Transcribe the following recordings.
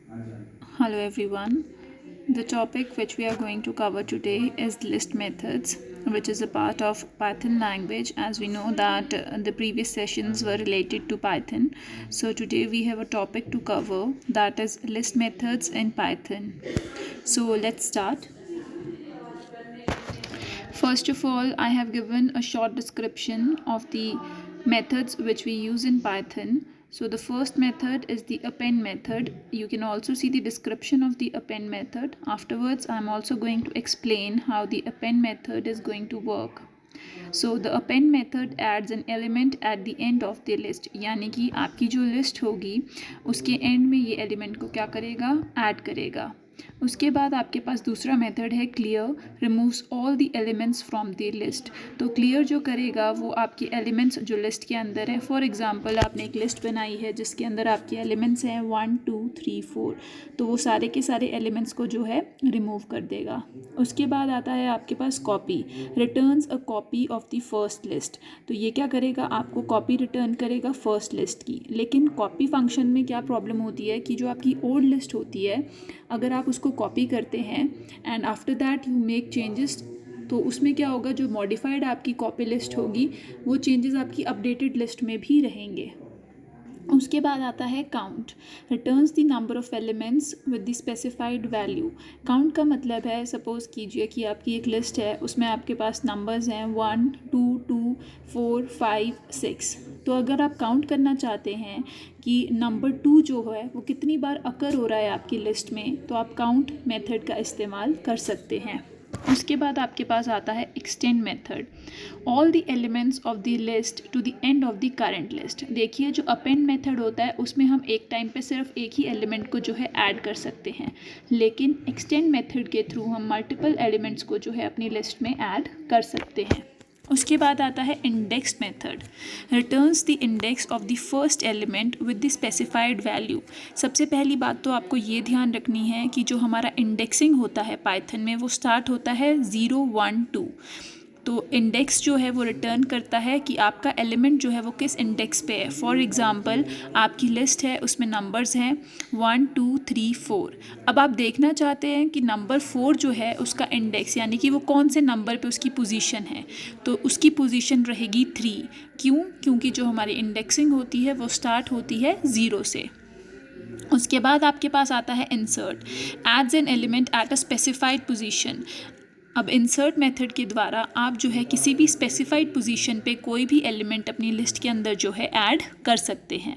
Hello everyone. The topic which we are going to cover today is list methods, which is a part of Python language, as we know that the previous sessions were related to Python. So today we have a topic to cover, that is list methods in Python. So let's start. First of all, I have given a short description of the methods which we use in Python. So the first method is the append method. You can also see the description of the append method. Afterwards, I'm also going to explain how the append method is going to work. So the append method adds an element at the end of the list, यानी कि आपकी जो list होगी उसके and में ये element को क्या करेगा, ऐड करेगा. उसके बाद आपके पास दूसरा मेथड है clear, removes all the elements from the list. तो क्लियर जो करेगा वो आपके एलिमेंट्स जो लिस्ट के अंदर है, फॉर एग्जांपल आपने एक लिस्ट बनाई है जिसके अंदर आपके एलिमेंट्स हैं 1 2 3 4, तो वो सारे के सारे एलिमेंट्स को जो है रिमूव कर देगा. उसके बाद आता है आपके पास copy, returns a copy of the first list. तो ये क्या करेगा, आपको कॉपी रिटर्न करेगा फर्स्ट लिस्ट की. लेकिन कॉपी फंक्शन में क्या प्रॉब्लम होती है कि जो आपकी ओल्ड लिस्ट होती है, अगर आप उसको कॉपी करते हैं and after that you make changes, तो उसमें क्या होगा, जो मॉडिफाइड आपकी कॉपी लिस्ट होगी वो चेंजेस आपकी अपडेटेड लिस्ट में भी रहेंगे. उसके बाद आता है count, returns the number of elements with the specified value. Count का मतलब है, सपोज़ कीजिए कि आपकी एक लिस्ट है, उसमें आपके पास नंबर्स हैं 1 2 2 4 5 6. तो अगर आप काउंट करना चाहते हैं कि नंबर 2 जो है वो कितनी बार अकर हो रहा है आपकी लिस्ट में, तो आप काउंट मेथड का इस्तेमाल कर सकते हैं. उसके बाद आपके पास आता है extend method, all the elements of the list to the end of the current list. देखिए जो अपेंड मेथड होता है उसमें हम एक टाइम पे सिर्फ एक ही एलिमेंट को जो है ऐड कर सकते हैं, लेकिन एक्सटेंड मेथड के थ्रू हम मल्टीपल एलिमेंट्स को जो है अपनी लिस्ट में ऐड कर सकते हैं. उसके बाद आता है index method, returns the index of the first element with the specified value. सबसे पहली बात तो आपको ये ध्यान रखनी है कि जो हमारा इंडेक्सिंग होता है पाइथन में वो स्टार्ट होता है 0 1 2. तो इंडेक्स जो है वो रिटर्न करता है कि आपका एलिमेंट जो है वो किस इंडेक्स पे है. फॉर एग्ज़ाम्पल आपकी लिस्ट है, उसमें नंबर्स हैं 1 2 3 4. अब आप देखना चाहते हैं कि नंबर 4 जो है उसका इंडेक्स, यानी कि वो कौन से नंबर पे उसकी पोजीशन है, तो उसकी पोजीशन रहेगी 3. क्योंकि जो हमारी इंडेक्सिंग होती है वो स्टार्ट होती है 0 से. उसके बाद आपके पास आता है insert, adds an element at a specified position. अब इंसर्ट मेथड के द्वारा आप जो है किसी भी स्पेसिफाइड पोजीशन पे कोई भी एलिमेंट अपनी लिस्ट के अंदर जो है ऐड कर सकते हैं.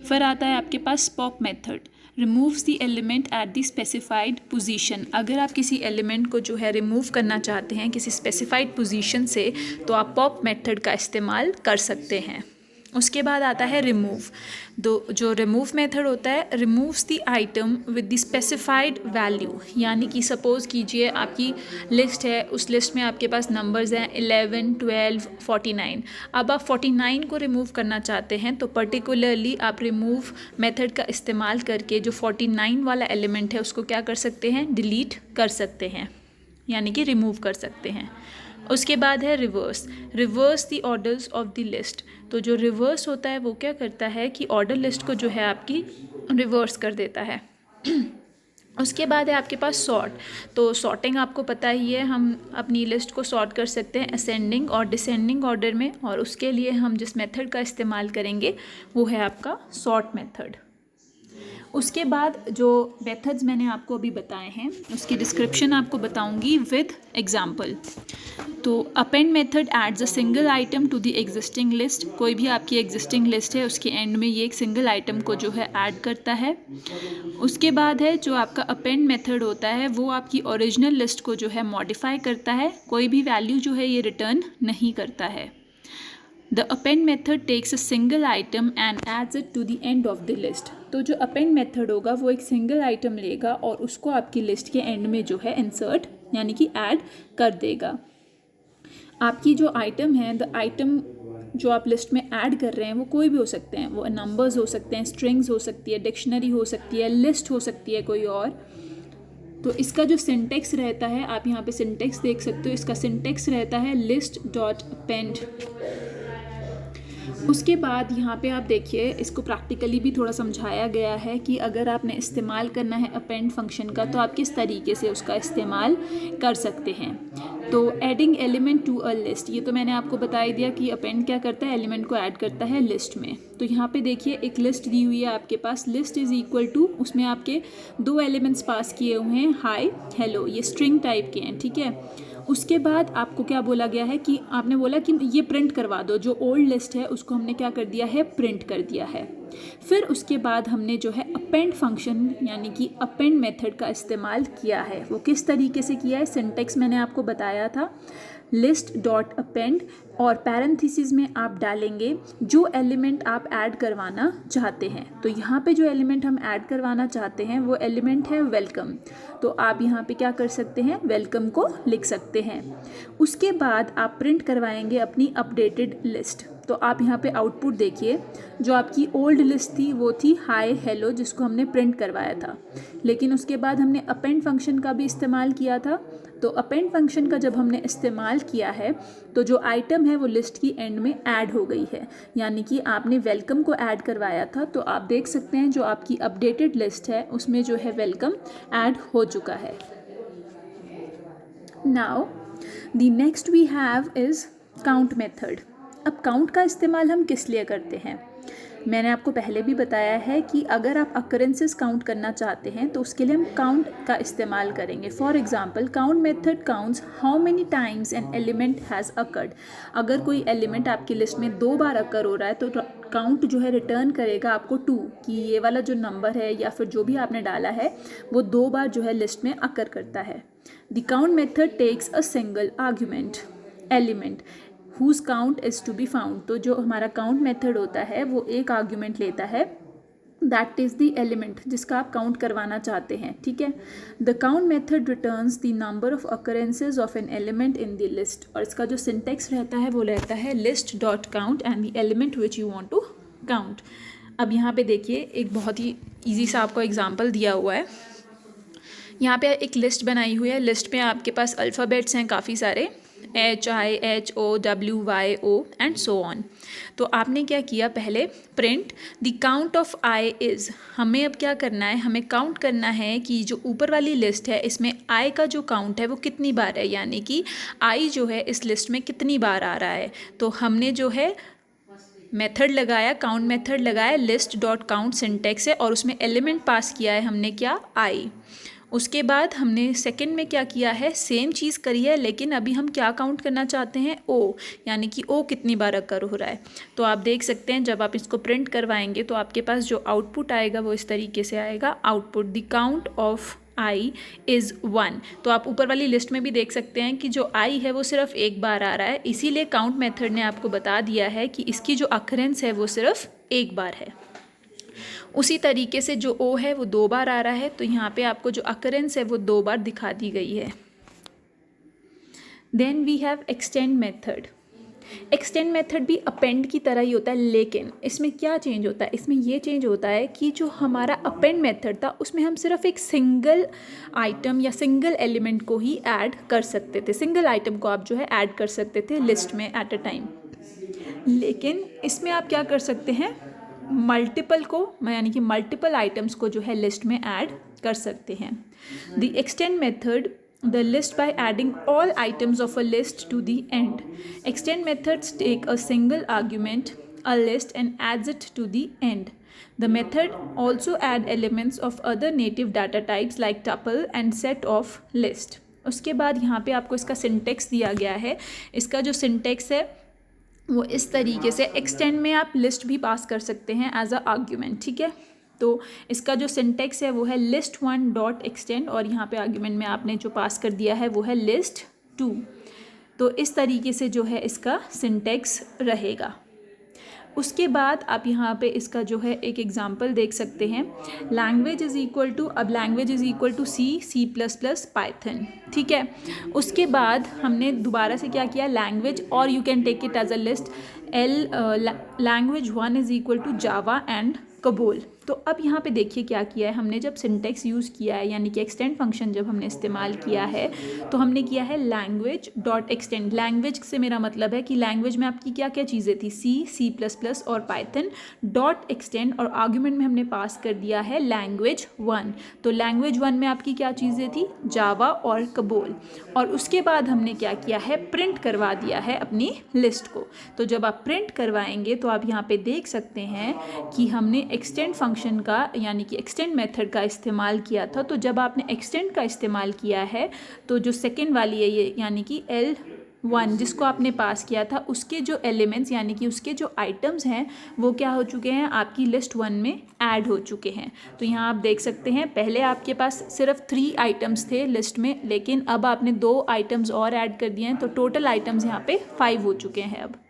फिर आता है आपके पास pop method, removes the element at the specified position. अगर आप किसी एलिमेंट को जो है रिमूव करना चाहते हैं किसी स्पेसिफाइड पोजीशन से, तो आप पॉप मेथड का इस्तेमाल कर सकते हैं. उसके बाद आता है रिमूव. जो रिमूव मेथड होता है, removes the item with the specified value. यानी कि सपोज़ कीजिए आपकी लिस्ट है, उस लिस्ट में आपके पास नंबर्स हैं 11 12 49. अब आप 49 को रिमूव करना चाहते हैं, तो पर्टिकुलरली आप रिमूव मेथड का इस्तेमाल करके जो 49 वाला एलिमेंट है उसको क्या कर सकते हैं, डिलीट कर सकते हैं, यानी कि रिमूव कर सकते हैं. उसके बाद है reverse, reverse the orders of the list. तो जो रिवर्स होता है वो क्या करता है कि ऑर्डर लिस्ट को जो है आपकी रिवर्स कर देता है. उसके बाद है आपके पास सॉर्ट. तो सॉर्टिंग आपको पता ही है, हम अपनी लिस्ट को सॉर्ट कर सकते हैं असेंडिंग और डिसेंडिंग ऑर्डर में, और उसके लिए हम जिस मेथड का इस्तेमाल करेंगे वो है आपका सॉर्ट मेथड. उसके बाद जो मेथड्स मैंने आपको अभी बताए हैं उसकी डिस्क्रिप्शन आपको बताऊंगी विद एग्जांपल. तो append method adds a single item to the existing list. कोई भी आपकी एग्जिस्टिंग लिस्ट है उसके एंड में ये एक सिंगल आइटम को जो है ऐड करता है. उसके बाद है जो आपका अपेंड मेथड होता है वो आपकी ओरिजिनल लिस्ट को जो है मॉडिफाई करता है, कोई भी वैल्यू जो है ये रिटर्न नहीं करता है. The append method takes a single item and adds it to the end of the list. तो जो append method होगा वो एक सिंगल आइटम लेगा और उसको आपकी लिस्ट के एंड में जो है इंसर्ट यानी कि ऐड कर देगा. आपकी जो आइटम है, द आइटम जो आप लिस्ट में ऐड कर रहे हैं वो कोई भी हो सकते हैं, वो नंबर्स हो सकते हैं, स्ट्रिंग्स हो सकती है, डिक्शनरी हो सकती है, लिस्ट हो सकती है कोई और. तो इसका जो सिंटेक्स रहता है, आप यहाँ पे सिंटेक्स देख सकते हो, इसका सिंटेक्स रहता है लिस्ट डॉट अपेंड. उसके बाद यहाँ पे आप देखिए, इसको प्रैक्टिकली भी थोड़ा समझाया गया है कि अगर आपने इस्तेमाल करना है अपेंड फंक्शन का तो आप किस तरीके से उसका इस्तेमाल कर सकते हैं। तो adding element to a list, ये तो मैंने आपको बता ही दिया कि अपेंड क्या करता है, एलिमेंट को ऐड करता है लिस्ट में। तो यहाँ पे देखिए एक लिस्ट दी हुई है आपके पास, लिस्ट इज़ इक्वल टू, उसमें आपके दो एलिमेंट्स पास किए हुए हैं, हाई हेलो, ये स्ट्रिंग टाइप के हैं, ठीक है। उसके बाद आपको क्या बोला गया है कि आपने बोला कि ये प्रिंट करवा दो, जो ओल्ड लिस्ट है उसको हमने क्या कर दिया है, प्रिंट कर दिया है। फिर उसके बाद हमने जो है अपेंड फंक्शन यानी कि अपेंड मेथड का इस्तेमाल किया है। वो किस तरीके से किया है, सिंटेक्स मैंने आपको बताया था, लिस्ट डॉट अपेंड, और पैरेंथेसिस में आप डालेंगे जो एलिमेंट आप ऐड करवाना चाहते हैं। तो यहाँ पे जो एलिमेंट हम ऐड करवाना चाहते हैं वो एलिमेंट है वेलकम, तो आप यहाँ पे क्या कर सकते हैं, वेलकम को लिख सकते हैं। उसके बाद आप प्रिंट करवाएंगे अपनी अपडेटेड लिस्ट। तो आप यहाँ पे आउटपुट देखिए, जो आपकी ओल्ड लिस्ट थी वो थी हाय हेलो, जिसको हमने प्रिंट करवाया था, लेकिन उसके बाद हमने अपेंड फंक्शन का भी इस्तेमाल किया था। तो अपेंड फंक्शन का जब हमने इस्तेमाल किया है तो जो आइटम है वो लिस्ट की एंड में ऐड हो गई है, यानी कि आपने वेलकम को ऐड करवाया था। तो आप देख सकते हैं जो आपकी अपडेटेड लिस्ट है उसमें जो है वेलकम ऐड हो चुका है। Now the next we have is count method. अब काउंट का इस्तेमाल हम किस लिए करते हैं, मैंने आपको पहले भी बताया है कि अगर आप अकरेंसेस काउंट करना चाहते हैं तो उसके लिए हम काउंट का इस्तेमाल करेंगे। For example, count method counts how many times an element has occurred. अगर कोई एलिमेंट आपकी लिस्ट में 2 बार अकर हो रहा है तो काउंट जो है रिटर्न करेगा आपको 2, कि ये वाला जो नंबर है या फिर जो भी आपने डाला है वो 2 बार जो है लिस्ट में अकर करता है। The count method takes a single argument element whose count is to be found। तो जो हमारा काउंट मेथड होता है वो एक आर्ग्यूमेंट लेता है, दैट इज़ द एलिमेंट जिसका आप काउंट करवाना चाहते हैं, ठीक है। The count method returns the number of occurrences of an element in the list, और इसका जो सिंटेक्स रहता है वो रहता है list dot count and the element which you want to count. अब यहाँ पे देखिए एक बहुत ही ईजी सा आपको एग्जाम्पल दिया हुआ है। यहाँ पे एक लिस्ट बनाई हुई है, लिस्ट में आपके पास अल्फ़ाबेट्स हैं काफ़ी सारे, HIHOWYO एंड सो ऑन। तो आपने क्या किया, पहले print the count of I is, हमें अब क्या करना है, हमें काउंट करना है कि जो ऊपर वाली लिस्ट है इसमें आई का जो काउंट है वो कितनी बार है, यानी कि आई जो है इस लिस्ट में कितनी बार आ रहा है। तो हमने जो है मेथड लगाया, काउंट मेथड लगाया, लिस्ट डॉट काउंट सिंटेक्स है और उसमें एलिमेंट पास किया है हमने क्या, आई। उसके बाद हमने सेकंड में क्या किया है, सेम चीज़ करी है, लेकिन अभी हम क्या काउंट करना चाहते हैं, ओ, यानी कि ओ कितनी बार अकर हो रहा है। तो आप देख सकते हैं जब आप इसको प्रिंट करवाएंगे तो आपके पास जो आउटपुट आएगा वो इस तरीके से आएगा, output the count of I is 1। तो आप ऊपर वाली लिस्ट में भी देख सकते हैं कि जो आई है वो सिर्फ एक बार आ रहा है, इसीलिए काउंट मेथड ने आपको बता दिया है कि इसकी जो अकरेंस है वो सिर्फ एक बार है। उसी तरीके से जो ओ है वो 2 बार आ रहा है, तो यहाँ पे आपको जो अकरेंस है वो 2 बार दिखा दी गई है। Then we have extend method. Extend method भी अपेंड की तरह ही होता है, लेकिन इसमें क्या चेंज होता है, इसमें ये चेंज होता है कि जो हमारा अपेंड मेथड था उसमें हम सिर्फ एक सिंगल आइटम या सिंगल एलिमेंट को ही ऐड कर सकते थे, सिंगल आइटम को आप जो है ऐड कर सकते थे लिस्ट में एट अ टाइम। लेकिन इसमें आप क्या कर सकते हैं, मल्टीपल को, यानी कि मल्टीपल आइटम्स को जो है लिस्ट में ऐड कर सकते हैं। The extend method the list by adding all items of a list to the end. Extend methods take a single argument, a list, and adds it to the end. The method also add elements of other native data types like tuple and set of list. उसके बाद यहाँ पे आपको इसका syntax दिया गया है। इसका जो सिंटेक्स है वो इस तरीके से, एक्सटेंड में आप लिस्ट भी पास कर सकते हैं एज अ आर्ग्यूमेंट, ठीक है। तो इसका जो सिंटेक्स है वो है लिस्ट 1 डॉट एक्सटेंड, और यहाँ पे आर्ग्यूमेंट में आपने जो पास कर दिया है वो है लिस्ट 2। तो इस तरीके से जो है इसका सिंटेक्स रहेगा। उसके बाद आप यहाँ पे इसका जो है एक एग्जांपल देख सकते हैं, लैंग्वेज इज़ इक्वल टू, अब language is equal to C++, Python, ठीक है। उसके बाद हमने दोबारा से क्या किया, लैंग्वेज, और you can take it as a list, language 1 is equal to Java and COBOL. तो अब यहाँ पे देखिए क्या किया है हमने, जब सिंटेक्स यूज़ किया है यानी कि एक्सटेंड फंक्शन जब हमने इस्तेमाल किया है तो हमने किया है लैंग्वेज डॉट एक्सटेंड। लैंग्वेज से मेरा मतलब है कि लैंग्वेज में आपकी क्या क्या चीज़ें थी, C++ और पाइथन, डॉट एक्सटेंड और आर्ग्यूमेंट में हमने पास कर दिया है लैंग्वेज 1। तो लैंग्वेज 1 में आपकी क्या चीज़ें थी, जावा और कबोल। और उसके बाद हमने क्या किया है, प्रिंट करवा दिया है अपनी लिस्ट को। तो जब आप प्रिंट करवाएंगे तो आप यहाँ पे देख सकते हैं कि हमने एक्सटेंड फंक्शन का यानी कि एक्सटेंड मेथड का इस्तेमाल किया था। तो जब आपने एक्सटेंड का इस्तेमाल किया है तो जो सेकेंड वाली है ये यानी कि L1 जिसको आपने पास किया था उसके जो एलिमेंट्स यानी कि उसके जो आइटम्स हैं वो क्या हो चुके हैं, आपकी लिस्ट 1 में ऐड हो चुके हैं। तो यहाँ आप देख सकते हैं पहले आपके पास सिर्फ 3 आइटम्स थे लिस्ट में, लेकिन अब आपने 2 आइटम्स और ऐड कर दिए हैं, तो टोटल आइटम्स यहाँ पे 5 हो चुके हैं अब।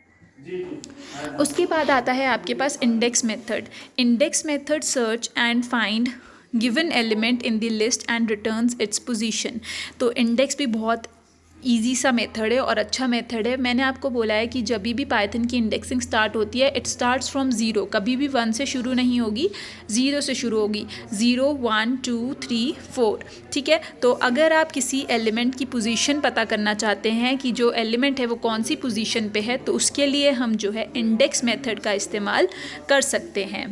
उसके बाद आता है आपके पास index method. Index method search and find given element in the list and returns its position. तो इंडेक्स भी बहुत ईजी सा मेथड है और अच्छा मेथड है। मैंने आपको बोला है कि जब भी पाइथन की इंडेक्सिंग स्टार्ट होती है इट स्टार्ट्स फ्रॉम 0, कभी भी 1 से शुरू नहीं होगी, 0 से शुरू होगी, 0 1 2 3 4, ठीक है। तो अगर आप किसी एलिमेंट की पोजीशन पता करना चाहते हैं कि जो एलिमेंट है वो कौन सी पोजीशन पे है, तो उसके लिए हम जो है इंडेक्स मेथड का इस्तेमाल कर सकते हैं।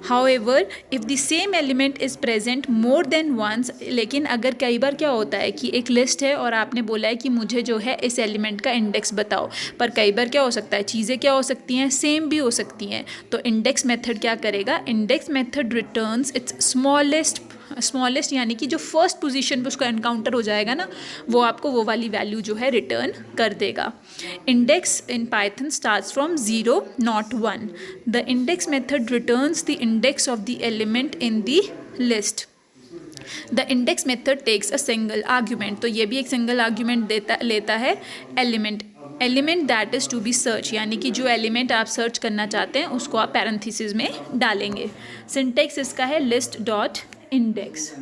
However, if the same element is present more than once, लेकिन अगर कई बार क्या होता है कि एक लिस्ट है और आपने बोला है कि मुझे जो है इस एलिमेंट का इंडेक्स बताओ, पर कई बार क्या हो सकता है, चीज़ें क्या हो सकती हैं, सेम भी हो सकती हैं। तो इंडेक्स मेथड क्या करेगा, index method returns it's smallest यानी कि जो फर्स्ट पोजीशन पे उसका एनकाउंटर हो जाएगा ना, वो आपको वो वाली वैल्यू जो है रिटर्न कर देगा। Index in Python starts from 0 not 1। The index method returns the index of the element in the list. The index method takes a single argument. तो ये भी एक सिंगल आर्ग्यूमेंट लेता है element that is to be search, यानी कि जो element आप सर्च करना चाहते हैं उसको आप पैरेंथेसिस में डालेंगे। सिंटेक्स इसका है लिस्ट डॉट इंडेक्स।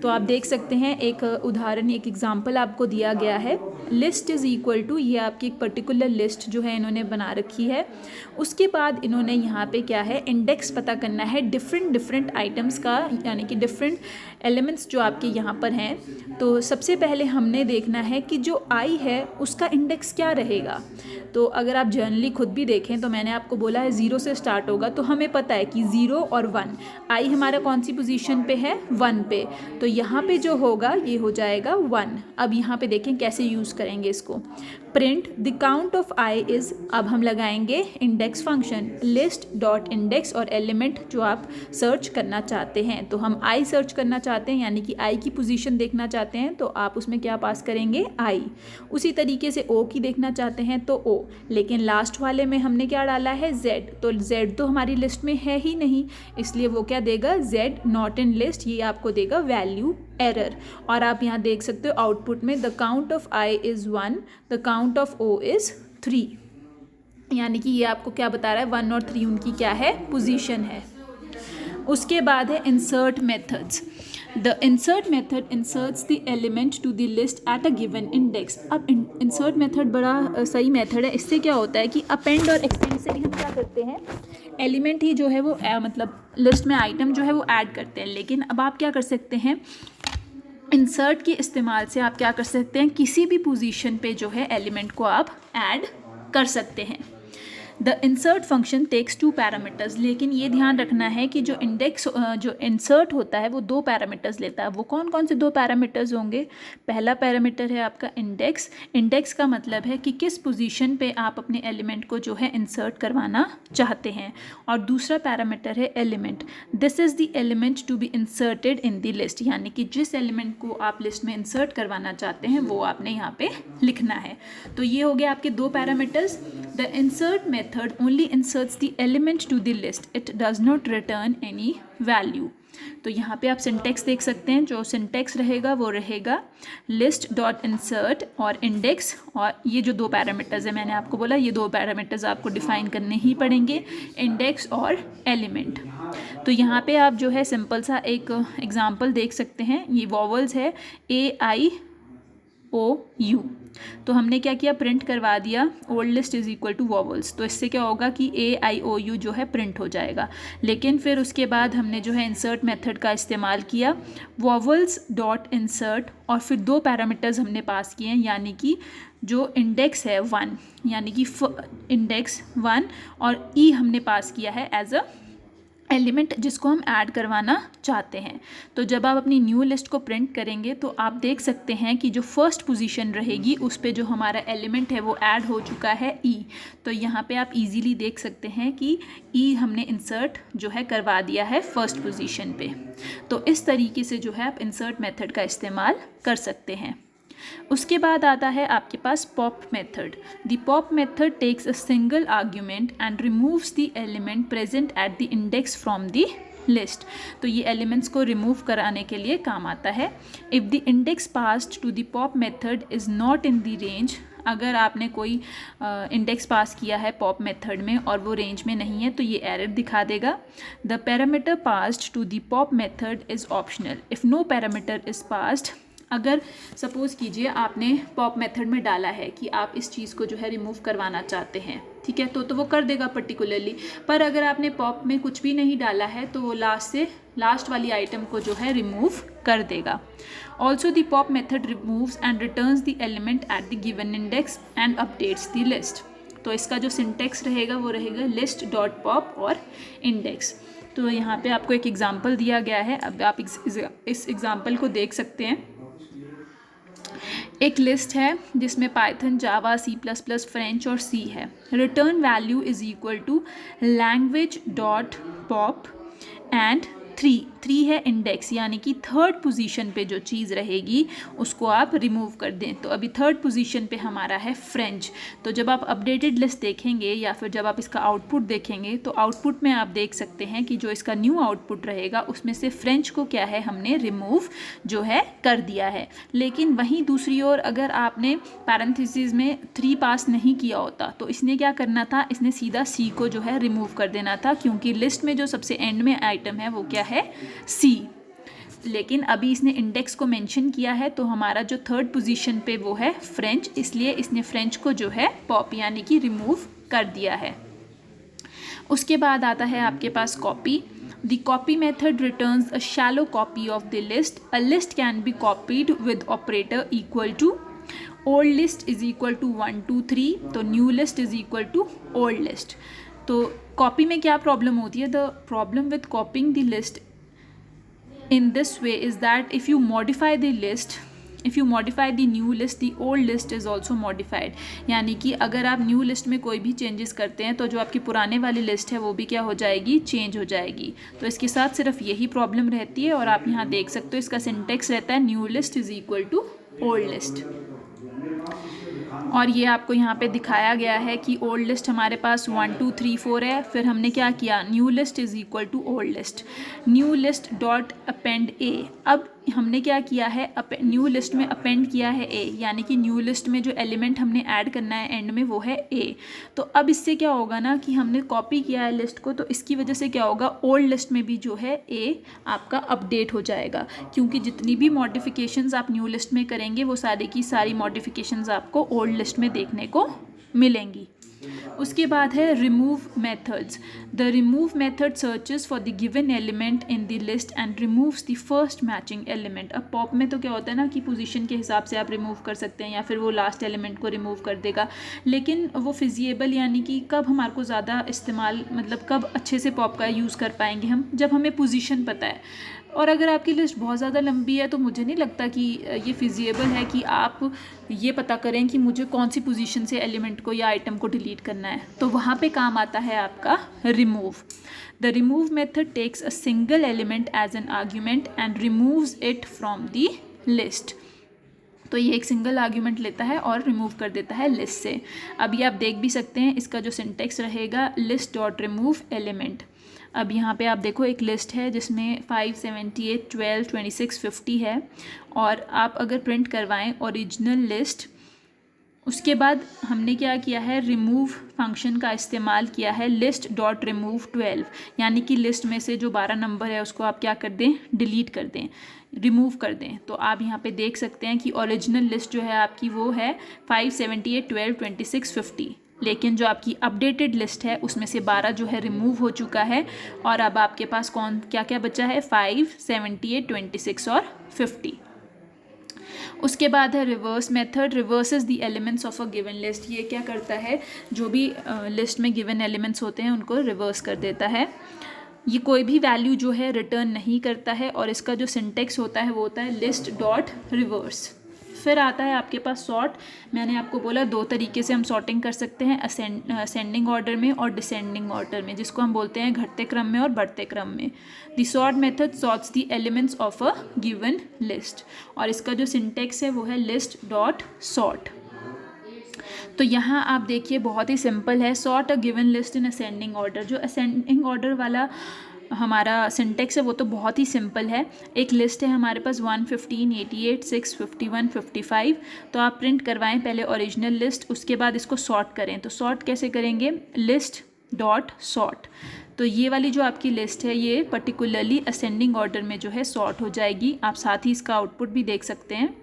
तो आप देख सकते हैं एक उदाहरण, एक एग्जांपल आपको दिया गया है। लिस्ट इज़ इक्वल टू, ये आपकी एक पर्टिकुलर लिस्ट जो है इन्होंने बना रखी है। उसके बाद इन्होंने यहाँ पे क्या है, इंडेक्स पता करना है डिफरेंट आइटम्स का, यानी कि डिफरेंट एलिमेंट्स जो आपके यहाँ पर हैं। तो सबसे पहले हमने देखना है कि जो आई है उसका इंडेक्स क्या रहेगा। तो अगर आप जनरली खुद भी देखें तो मैंने आपको बोला है 0 से स्टार्ट होगा, तो हमें पता है कि 0 और 1, आई हमारा कौन सी पोजीशन पे है, 1 पे। तो यहाँ पे जो होगा ये हो जाएगा 1। अब यहाँ पे देखें कैसे यूज़ करेंगे इसको, print the count of I is, अब हम लगाएंगे index function list dot index और एलिमेंट जो आप सर्च करना चाहते हैं। तो हम आई सर्च करना चाहते हैं यानी कि आई की पोजीशन देखना चाहते हैं, तो आप उसमें क्या पास करेंगे, आई। उसी तरीके से ओ की देखना चाहते हैं तो ओ, लेकिन लास्ट वाले में हमने क्या डाला है, जेड। तो जेड तो हमारी लिस्ट में है ही नहीं, इसलिए वो क्या देगा, जेड नॉट इन लिस्ट, ये आपको देगा वैल्यू एरर। और आप यहाँ देख सकते हो आउटपुट में the count of I is 1, the count of O is 3, यानी कि ये आपको क्या बता रहा है, 1 और 3 उनकी क्या है, पोजीशन है। उसके बाद है insert methods. The insert method inserts the element to the list at a given index. अब इंसर्ट मेथड बड़ा सही मेथड है। इससे क्या होता है कि अपेंड और एक्सटेंड से भी हम क्या करते हैं, एलिमेंट ही जो है वो मतलब लिस्ट में आइटम जो है वो ऐड करते हैं। लेकिन अब आप क्या कर सकते हैं, इंसर्ट के इस्तेमाल से आप क्या कर सकते हैं, किसी भी पोजीशन पे जो है एलिमेंट को आप ऐड कर सकते हैं। The insert function takes 2 parameters, लेकिन ये ध्यान रखना है कि जो इंसर्ट होता है वो 2 पैरामीटर्स लेता है। वो कौन कौन से 2 पैरामीटर्स होंगे, पहला पैरामीटर है आपका इंडेक्स। इंडेक्स का मतलब है कि किस पोजीशन पे आप अपने एलिमेंट को जो है इंसर्ट करवाना चाहते हैं। और दूसरा पैरामीटर है element. This is the element to be inserted in the list, यानी कि जिस एलिमेंट को आप लिस्ट में इंसर्ट करवाना चाहते हैं वो आपने यहाँ पे लिखना है। तो ये हो गया आपके 2 parameters. The insert method only inserts the element to the list. It does not return any value. तो यहाँ पे आप सिंटेक्स देख सकते हैं, जो सिंटेक्स रहेगा वो रहेगा लिस्ट डॉट इंसर्ट और इंडेक्स, और ये जो 2 पैरामीटर्स है मैंने आपको बोला ये 2 पैरामीटर्स आपको डिफाइन करने ही पड़ेंगे, इंडेक्स और एलिमेंट। तो यहाँ पे आप जो है सिंपल सा एक एग्जांपल देख सकते हैं, ये वॉवल्स है A I OU। तो हमने क्या किया, प्रिंट करवा दिया old list is equal to vowels. तो इससे क्या होगा कि AIOU जो है प्रिंट हो जाएगा। लेकिन फिर उसके बाद हमने जो है इंसर्ट मेथड का इस्तेमाल किया, वॉवल्स डॉट इंसर्ट, और फिर 2 पैरामीटर्स हमने पास किए हैं, यानी कि जो इंडेक्स है 1, यानी कि इंडेक्स 1, और ई हमने पास किया है एज अ एलिमेंट जिसको हम ऐड करवाना चाहते हैं। तो जब आप अपनी न्यू लिस्ट को प्रिंट करेंगे तो आप देख सकते हैं कि जो फर्स्ट पोजीशन रहेगी उस पे जो हमारा एलिमेंट है वो ऐड हो चुका है ई। तो यहाँ पे आप इजीली देख सकते हैं कि ई हमने इंसर्ट जो है करवा दिया है फर्स्ट पोजीशन पे। तो इस तरीके से जो है आप इंसर्ट मेथड का इस्तेमाल कर सकते हैं। उसके बाद आता है आपके पास pop method. The pop method takes a single argument and removes the element present at the index from the list. तो ये एलिमेंट्स को रिमूव कराने के लिए काम आता है। If the index passed to the pop method is not in the range, अगर आपने कोई इंडेक्स पास किया है पॉप मेथड में और वो रेंज में नहीं है तो ये एरर दिखा देगा। The parameter passed to the pop method is optional if no parameter is passed. अगर सपोज़ कीजिए आपने पॉप मेथड में डाला है कि आप इस चीज़ को जो है रिमूव करवाना चाहते हैं, ठीक है, तो वो कर देगा पर्टिकुलरली। पर अगर आपने पॉप में कुछ भी नहीं डाला है तो वो लास्ट वाली आइटम को जो है रिमूव कर देगा। Also the pop method removes and returns the element at the given index and updates the list. तो इसका जो सिंटेक्स रहेगा वो रहेगा लिस्ट डॉट पॉप और इंडेक्स। तो यहाँ पे आपको एक एग्जाम्पल दिया गया है, अब आप इस एग्जाम्पल को देख सकते हैं। एक लिस्ट है जिसमें पाइथन, जावा, C++, फ्रेंच और सी है। Return value is equal to language dot pop and 3 है इंडेक्स, यानी कि थर्ड पोजीशन पे जो चीज़ रहेगी उसको आप रिमूव कर दें। तो अभी थर्ड पोजीशन पे हमारा है फ्रेंच। तो जब आप अपडेटेड लिस्ट देखेंगे या फिर जब आप इसका आउटपुट देखेंगे तो आउटपुट में आप देख सकते हैं कि जो इसका न्यू आउटपुट रहेगा उसमें से फ्रेंच को क्या है, हमने रिमूव जो है कर दिया है। लेकिन वहीं दूसरी ओर अगर आपने पैरेंथेसिस में 3 पास नहीं किया होता तो इसने क्या करना था, इसने सीधा सी को जो है रिमूव कर देना था, क्योंकि लिस्ट में जो सबसे एंड में आइटम है वो क्या है, सी। लेकिन अभी इसने इंडेक्स को मेंशन किया है तो हमारा जो थर्ड पोजीशन पे वो है फ्रेंच, इसलिए इसने फ्रेंच को जो है पॉप यानी कि रिमूव कर दिया है। उसके बाद आता है आपके पास copy. The copy method returns a shallow copy of the list. A list can be copied with operator equal to old list is equal to 1 2 3, तो new list is equal to old list। तो copy में क्या problem होती है, the problem with copying the list in this way is that if you modify the new list, the old list is also modified। यानी कि अगर आप new list में कोई भी चेंजेस करते हैं तो जो आपकी पुराने वाली लिस्ट है वो भी क्या हो जाएगी, चेंज हो जाएगी। तो इसके साथ सिर्फ यही प्रॉब्लम रहती है। और आप यहाँ देख सकते हो इसका सिंटेक्स रहता है new list is equal to old list. और ये आपको यहाँ पे दिखाया गया है कि ओल्ड लिस्ट हमारे पास 1 2 3 4 है। फिर हमने क्या किया, new list is equal to old list, new list dot append A. अब हमने क्या किया है, न्यू लिस्ट में अपेंड किया है ए, यानी कि न्यू लिस्ट में जो एलिमेंट हमने ऐड करना है एंड में वो है ए। तो अब इससे क्या होगा ना कि हमने कॉपी किया है लिस्ट को, तो इसकी वजह से क्या होगा, ओल्ड लिस्ट में भी जो है ए आपका अपडेट हो जाएगा, क्योंकि जितनी भी मॉडिफिकेशंस आप न्यू लिस्ट में करेंगे वो सारी की सारी मॉडिफिकेशंस आपको ओल्ड लिस्ट में देखने को मिलेंगी। उसके बाद है remove methods. The remove method searches for the given element in the list and removes the first matching element. अब पॉप में तो क्या होता है ना कि पोजीशन के हिसाब से आप रिमूव कर सकते हैं या फिर वो लास्ट एलिमेंट को रिमूव कर देगा, लेकिन वो फिजिएबल यानी कि कब हमारे को ज़्यादा इस्तेमाल, मतलब कब अच्छे से पॉप का यूज़ कर पाएंगे हम, जब हमें पोजीशन पता है। और अगर आपकी लिस्ट बहुत ज़्यादा लंबी है तो मुझे नहीं लगता कि ये फिजिएबल है कि आप ये पता करें कि मुझे कौन सी पोजीशन से एलिमेंट को या आइटम को डिलीट करना है। तो वहाँ पे काम आता है आपका remove. The remove method takes a single element as an argument and removes it from the list. तो ये एक सिंगल आर्ग्यूमेंट लेता है और रिमूव कर देता है लिस्ट से। अभी आप देख भी सकते हैं इसका जो सिंटेक्स रहेगा लिस्ट डॉट रिमूव एलिमेंट। अब यहाँ पे आप देखो एक लिस्ट है जिसमें 5 78 12 26 50 है, और आप अगर प्रिंट करवाएं ओरिजिनल लिस्ट उसके बाद हमने क्या किया है, रिमूव फंक्शन का इस्तेमाल किया है, लिस्ट डॉट रिमूव 12, यानी कि लिस्ट में से जो 12 नंबर है उसको आप क्या कर दें, डिलीट कर दें, रिमूव कर दें। तो आप यहाँ पे देख सकते हैं कि ओरिजिनल लिस्ट जो है आपकी वो है 5, 78, 12, 26, 50, लेकिन जो आपकी अपडेटेड लिस्ट है उसमें से 12 जो है रिमूव हो चुका है और अब आपके पास कौन क्या क्या बचा है, 5, 78, 26 और 50। उसके बाद है reverse method, reverses the elements of a given list. ये क्या करता है, जो भी लिस्ट में गिवन एलिमेंट्स होते हैं उनको रिवर्स कर देता है। ये कोई भी वैल्यू जो है रिटर्न नहीं करता है और इसका जो सिंटेक्स होता है वो होता है लिस्ट डॉट रिवर्स। फिर आता है आपके पास सॉर्ट। मैंने आपको बोला 2 तरीके से हम सॉर्टिंग कर सकते हैं, असेंडिंग ऑर्डर में और डिसेंडिंग ऑर्डर में, जिसको हम बोलते हैं घटते क्रम में और बढ़ते क्रम में। The sort method sorts the elements of a given list और इसका जो सिंटेक्स है वो है लिस्ट डॉट सॉर्ट। तो यहाँ आप देखिए बहुत ही सिंपल है, sort a given list in ascending order. जो असेंडिंग ऑर्डर वाला हमारा सिंटेक्स है वो तो बहुत ही सिंपल है। एक लिस्ट है हमारे पास 115, 88, 6, 51, 55। तो आप प्रिंट करवाएं पहले ओरिजिनल लिस्ट, उसके बाद इसको सॉर्ट करें। तो सॉर्ट कैसे करेंगे, लिस्ट डॉट सॉर्ट। तो ये वाली जो आपकी लिस्ट है ये पर्टिकुलरली असेंडिंग ऑर्डर में जो है सॉर्ट हो जाएगी। आप साथ ही इसका आउटपुट भी देख सकते हैं।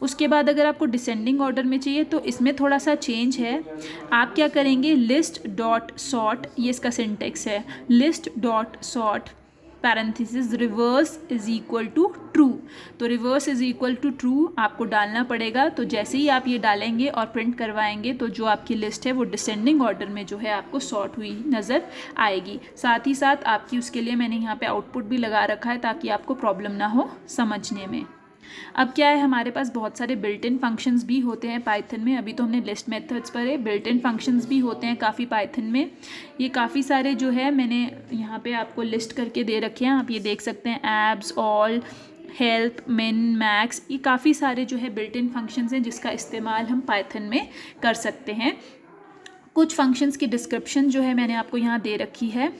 उसके बाद अगर आपको डिसेंडिंग ऑर्डर में चाहिए तो इसमें थोड़ा सा चेंज है। आप क्या करेंगे, लिस्ट डॉट सॉर्ट, ये इसका सिंटेक्स है, list dot sort parenthesis reverse is equal to true. तो reverse is equal to true आपको डालना पड़ेगा। तो जैसे ही आप ये डालेंगे और प्रिंट करवाएंगे तो जो आपकी लिस्ट है वो डिसेंडिंग ऑर्डर में जो है आपको सॉर्ट हुई नज़र आएगी। साथ ही साथ आपकी उसके लिए मैंने यहाँ पे आउटपुट भी लगा रखा है ताकि आपको प्रॉब्लम ना हो समझने में। अब क्या है, हमारे पास बहुत सारे बिल्ट इन फंक्शंस भी होते हैं पाइथन में। अभी तो हमने लिस्ट मेथड्स पर है, बिल्ट इन फंक्शंस भी होते हैं काफ़ी पाइथन में। ये काफ़ी सारे जो है मैंने यहाँ पे आपको लिस्ट करके दे रखे हैं, आप ये देख सकते हैं, एब्स, ऑल, हेल्प, मिन, मैक्स, ये काफ़ी सारे जो है बिल्ट इन फंक्शंस हैं जिसका इस्तेमाल हम पाइथन में कर सकते हैं। कुछ फंक्शंस की डिस्क्रिप्शन जो है मैंने आपको यहाँ दे रखी है।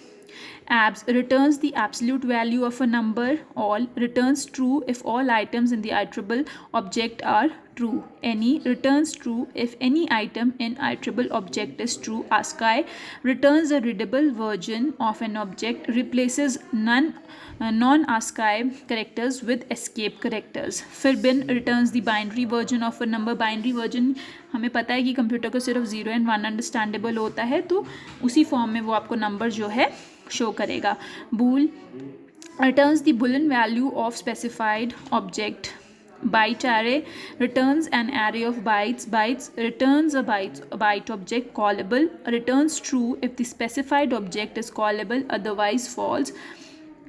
Abs returns the absolute value of a number. All returns true if all items in the iterable object are true. Any returns true if any item in iterable object is true. ASCII returns a readable version of an object, replaces non-ASCII characters with escape characters. फिर bin returns the binary version of a number. Binary version हमें पता है कि computer को सिर्फ 0 and 1 understandable होता है, तो उसी फॉर्म में वो आपको नंबर जो है शो करेगा। bool returns the boolean value of specified object. Byte array returns an array of bytes. Bytes returns a byte object callable. Returns true if the specified object is callable, otherwise false.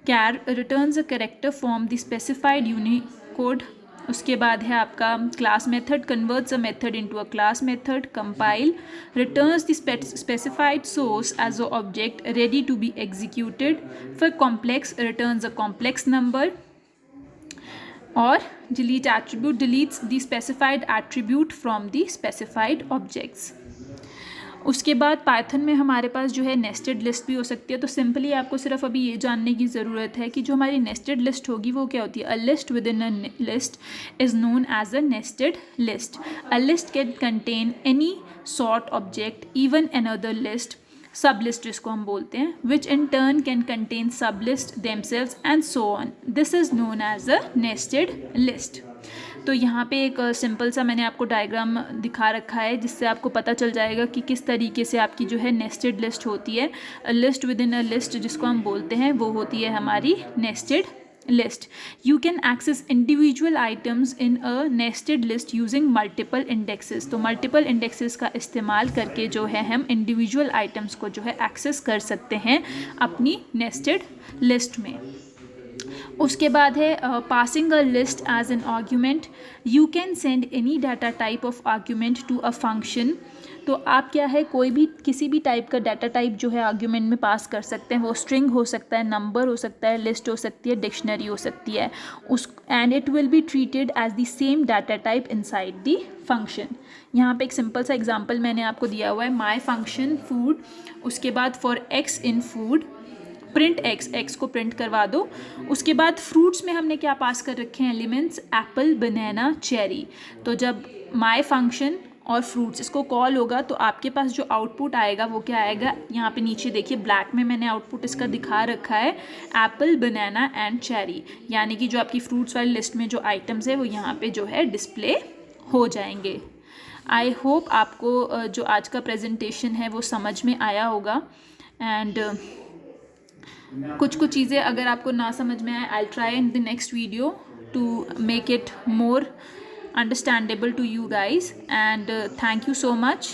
Char returns a character from the specified Unicode. उसके बाद है आपका class method, converts a method into a class method. Compile returns the specified source as a object ready to be executed. फिर complex returns a complex number. और delete attribute deletes the specified attribute from the specified objects. उसके बाद Python में हमारे पास जो है nested list भी हो सकती है। तो सिंपली आपको सिर्फ अभी ये जानने की ज़रूरत है कि जो हमारी नेस्टेड लिस्ट होगी वो क्या होती है। A list within a list is known as a nested list. A list can contain any sort object, even another list, sublist जिसको हम बोलते हैं, which in turn can contain sublist themselves and so on. This is known as a nested list. तो यहाँ पे एक simple सा मैंने आपको डायग्राम दिखा रखा है जिससे आपको पता चल जाएगा कि किस तरीके से आपकी जो है नेस्टेड लिस्ट होती है. List within a list जिसको हम बोलते हैं वो होती है हमारी nested list. You can access individual items in a nested list using multiple indexes. तो मल्टीपल इंडेक्सेस का इस्तेमाल करके जो है हम इंडिविजुअल आइटम्स को जो है एक्सेस कर सकते हैं अपनी नेस्टेड लिस्ट में. उसके बाद है passing a list as an argument. You can send any data type of argument to a function. तो आप क्या है, कोई भी किसी भी टाइप का डाटा टाइप जो है आर्ग्यूमेंट में पास कर सकते हैं. वो स्ट्रिंग हो सकता है, नंबर हो सकता है, लिस्ट हो सकती है, डिक्शनरी हो सकती है. उस and it will be treated as the same data type inside the function. यहाँ पे एक सिंपल सा एग्जांपल मैंने आपको दिया हुआ है. माई फंक्शन फूड, उसके बाद for x in food print x, x को प्रिंट करवा दो. उसके बाद फ्रूट्स में हमने क्या पास कर रखे हैं एलिमेंट्स, एप्पल, बनाना, चेरी. तो जब माई फंक्शन और फ्रूट्स, इसको कॉल होगा तो आपके पास जो आउटपुट आएगा वो क्या आएगा, यहाँ पे नीचे देखिए ब्लैक में मैंने आउटपुट इसका दिखा रखा है, एप्पल, बनाना एंड चेरी, यानी कि जो आपकी फ्रूट्स वाली लिस्ट में जो आइटम्स है वो यहाँ पे जो है डिस्प्ले हो जाएंगे। आई होप आपको जो आज का प्रेजेंटेशन है वो समझ में आया होगा। एंड कुछ चीज़ें अगर आपको ना समझ में आए, I try in the next video to make it more understandable to you guys, and thank you so much.